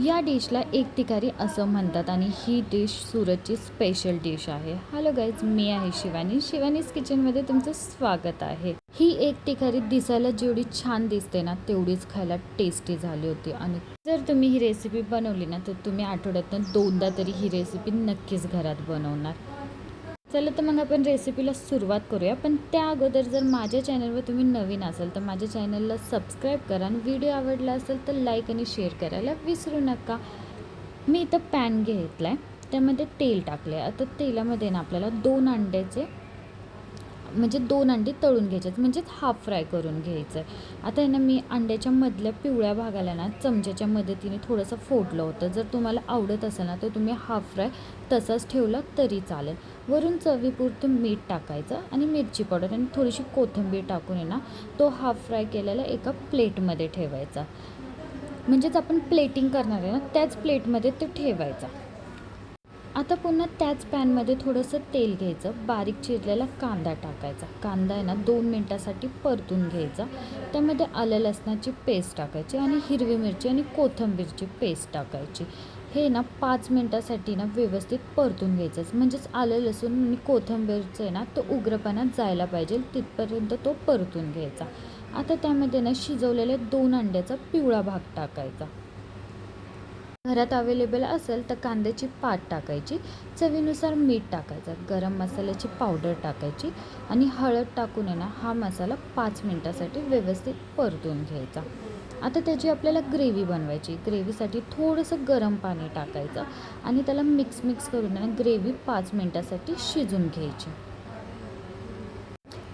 या डिशला एक तिकारी असं म्हणतात आणि ही डिश सुरतची स्पेशल डिश आहे. हॅलो गाईज, मी आहे शिवानी. शिवानीज किचनमध्ये तुमचं स्वागत आहे. ही एक तिकारी दिसायला जेवढी छान दिसते ना, तेवढीच खायला टेस्टी झाली होती. आणि जर तुम्ही ही रेसिपी बनवली ना, तर तुम्ही आठवड्यातून 2दा तरी ही रेसिपी नक्कीच घरात बनवणार. चला तर मग आपण रेसिपीला सुरुवात करूया. पण त्या अगोदर जर माझ्या चॅनलवर तुम्ही नवीन असाल तर माझ्या चॅनलला सबस्क्राईब करा आणि व्हिडिओ आवडला असेल तर लाईक आणि शेअर करायला विसरू नका. मी इथं पॅन घेतला आहे, त्यामध्ये तेल टाकलं आहे. आता तेलामध्ये ना आपल्याला 2 अंडी तळून घ्यायचे आहेत, म्हणजेच हाफ फ्राय करून घ्यायचं आहे. आता आहे ना, मी अंड्याच्या मधल्या पिवळ्या भागाला ना चमच्याच्या मदतीने थोडंसं फोडलं होतं. जर तुम्हाला आवडत असेल ना तर तुम्ही हाफ फ्राय तसंच ठेवलं तरी चालेल. वरून चवीपुरतं मीठ टाकायचं आणि मिरची पावडर आणि थोडीशी कोथिंबीर टाकून आहे ना, तो हाफ फ्राय केलेला एका प्लेटमध्ये ठेवायचा. म्हणजेच आपण प्लेटिंग करणार आहे ना, त्याच प्लेटमध्ये ते ठेवायचा. आता पुन्हा त्याच पॅनमध्ये थोडंसं तेल घ्यायचं, बारीक चिरलेला कांदा टाकायचा. कांदा आहे ना 2 मिनटासाठी परतून घ्यायचा. त्यामध्ये आलं लसणाची पेस्ट टाकायची आणि हिरवी मिरची आणि कोथिंबीरची पेस्ट टाकायची. हे ना 5 मिनटासाठी ना व्यवस्थित परतून घ्यायचंच, म्हणजेच आलं लसूण आणि कोथिंबीरचं आहे ना तो उग्रपणा जायला पाहिजे तिथपर्यंत तो परतून घ्यायचा. आता त्यामध्ये ना शिजवलेल्या 2 अंड्याचा पिवळा भाग टाकायचा. घरात अवेलेबल असेल तर कांद्याची पात टाकायची, चवीनुसार मीठ टाकायचं, गरम मसाल्याची पावडर टाकायची आणि हळद टाकून आहे ना हा मसाला 5 मिनटासाठी व्यवस्थित परतून घ्यायचा. आता त्याची आपल्याला ग्रेव्ही बनवायची. ग्रेव्हीसाठी थोडंसं गरम पाणी टाकायचं आणि त्याला मिक्स करून ना ग्रेव्ही 5 मिनटासाठी शिजून घ्यायची.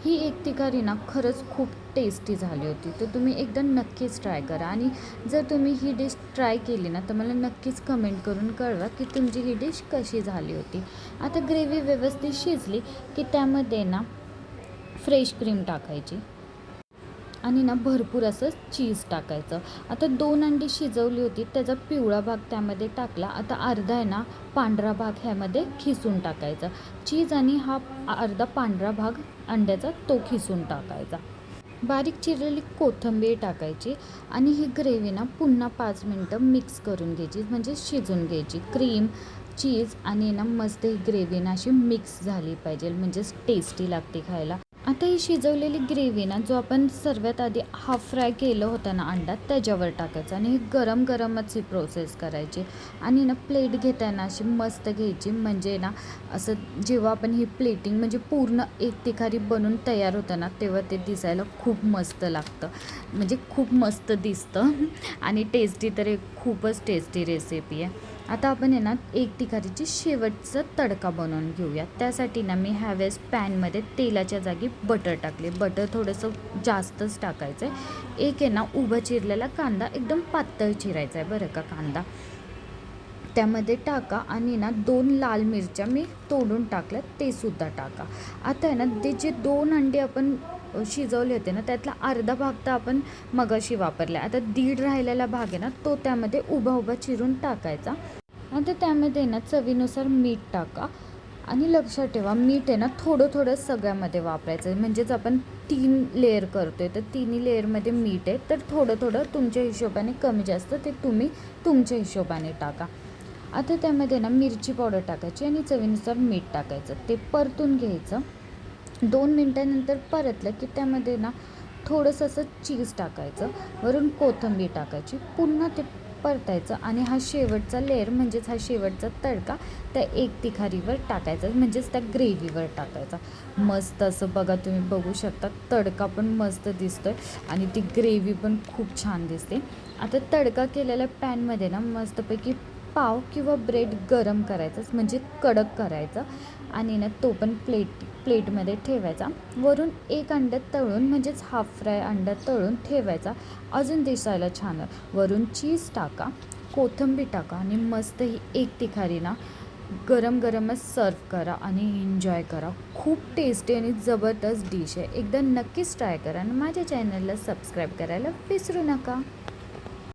ही एक तिकारी ना खरंच खूप टेस्टी झाली होती. तर तुम्ही एकदा नक्कीच ट्राय करा आणि जर तुम्ही ही डिश ट्राय केली ना तर मला नक्कीच कमेंट करून कळवा की तुमची ही डिश कशी झाली होती. आता ग्रेव्ही व्यवस्थित शिजली की त्यामध्ये ना फ्रेश क्रीम टाकायची आणि ना भरपूर असं चीज टाकायचं. आता 2 अंडी शिजवली होती, त्याचा पिवळा भाग त्यामध्ये टाकला. आता अर्धा आहे ना पांढरा भाग ह्यामध्ये खिसून टाकायचा. चीज आणि हा अर्धा पांढरा भाग अंड्याचा तो खिसून टाकायचा. बारीक चिरलेली कोथिंबीर टाकायची आणि ही ग्रेव्ही ना पुन्हा 5 मिनटं मिक्स करून घ्यायची, म्हणजे शिजून घ्यायची. क्रीम, चीज आणि ना मस्त ही ग्रेव्ही ना अशी मिक्स झाली पाहिजे, म्हणजेच टेस्टी लागते खायला. आता ही शिजवलेली ग्रेव्ही ना जो आपण सर्वात आधी हाफ फ्राय केलं होतं ना अंडा, त्याच्यावर टाकायचं आणि ही गरमच ही प्रोसेस करायची. आणि ना प्लेट घेताना अशी मस्त घ्यायची, म्हणजे ना असं जेव्हा आपण ही प्लेटिंग म्हणजे पूर्ण एक तिखारी बनून तयार होतं ना, तेव्हा ते दिसायला खूप मस्त लागतं, म्हणजे खूप मस्त दिसतं आणि टेस्टी तर एक खूपच टेस्टी रेसिपी आहे. आता आपण आहे ना एक तिखारीची शेवटचा तडका बनवून घेऊया. त्यासाठी ना मी ह्यावेळेस पॅनमध्ये तेलाच्या जागी बटर टाकले. बटर थोडंसं जास्तच टाकायचं आहे. एक आहे ना उभा चिरलेला कांदा, एकदम पातळ चिरायचा आहे बरं का कांदा, त्यामध्ये टाका आणि ना 2 लाल मिरच्या मी तोडून टाकल्या, ते सुद्धा टाका. आता आहे ना ते जे 2 अंडे आपण शिजवले होते ना, त्यातला अर्धा भाग तर आपण मगाशी वापरला. आता दीड राहिलेला भाग आहे ना तो त्यामध्ये उभा चिरून टाकायचा. आता त्यामध्ये ना चवीनुसार मीठ टाका आणि लक्षात ठेवा मीठ आहे ना थोडं सगळ्यामध्ये वापरायचं, म्हणजेच आपण 3 लेयर करतोय तर तिन्ही लेअरमध्ये मीठ आहे, तर थोडं तुमच्या हिशोबाने कमी जास्त ते तुम्ही तुमच्या हिशोबाने टाका. आता त्यामध्ये ना मिरची पावडर टाकायची आणि चवीनुसार मीठ टाकायचं, ते परतून घ्यायचं. 2 मिनटानंतर परतलं की त्यामध्ये ना थोडंसं असं चीज टाकायचं, वरून कोथिंबीर टाकायची, पुन्हा ते परतायचं आणि हा शेवटचा लेअर म्हणजेच हा शेवटचा तडका त्या एक तिखारीवर टाकायचा, म्हणजेच त्या ग्रेव्हीवर टाकायचा. मस्त असं बघा, तुम्ही बघू शकता तडका पण मस्त दिसतोय आणि ती ग्रेव्ही पण खूप छान दिसते. आता तडका केलेल्या पॅनमध्ये ना मस्तपैकी पाव किंवा ब्रेड गरम करायचाच, म्हणजे कडक करायचं आणि ना तो पण प्लेटमध्ये ठेवायचा. वरून एक अंडा तळून, म्हणजेच हाफ फ्राय अंडा तळून ठेवायचा, अजून दिसायला छान. वरून चीज टाका, कोथिंबीर टाका आणि मस्त ही एक तिखारी ना गरमच सर्व करा आणि एन्जॉय करा. खूप टेस्टी आणि जबरदस्त डिश आहे. एकदा नक्कीच ट्राय करा आणि माझ्या चॅनलला सबस्क्राईब करायला विसरू नका.